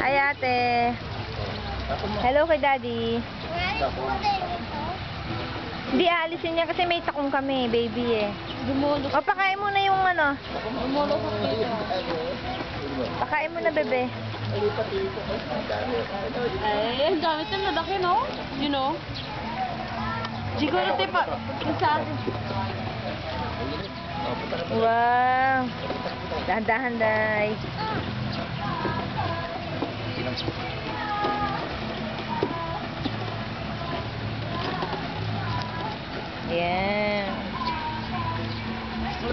Hi, ate. Hello kay daddy. Hindi, aalisin niya kasi may takong kami, baby eh. O, pakain mo na yung ano. Pakain mo na, bebe. Ay, ang dami ito lalaki, no? You know? Siguro tayo pa. Sa akin. Wow. Dahan-dahan, day. Ayan.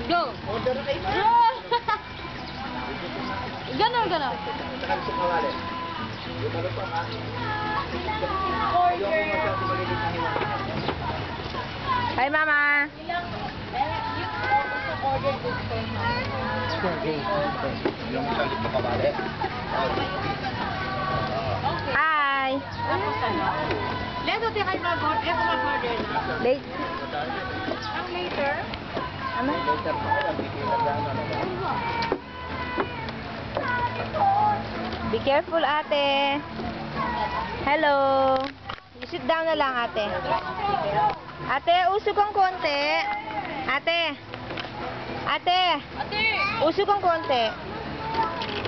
Go! Order na kayo. Ganon, ganon. Hi, mama. Hi. Let's go take my board. Eto mag-order na. Late. Ang later? Ano? Be careful, ate. Hello. Sit down na lang, ate. Ate, usog ang konti. Ate. Ate. Ate! Usog ang konti.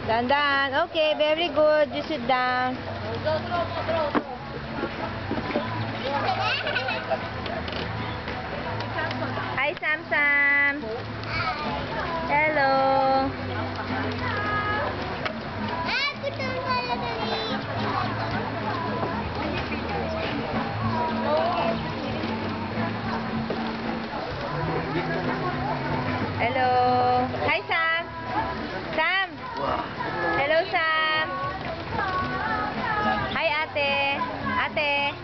Dandan. Okay, very good. You sit down. Go, throw. Hi, Sam. Hello. Hello. Hi, Sam. Hello, Sam. Hi, ate. Ate.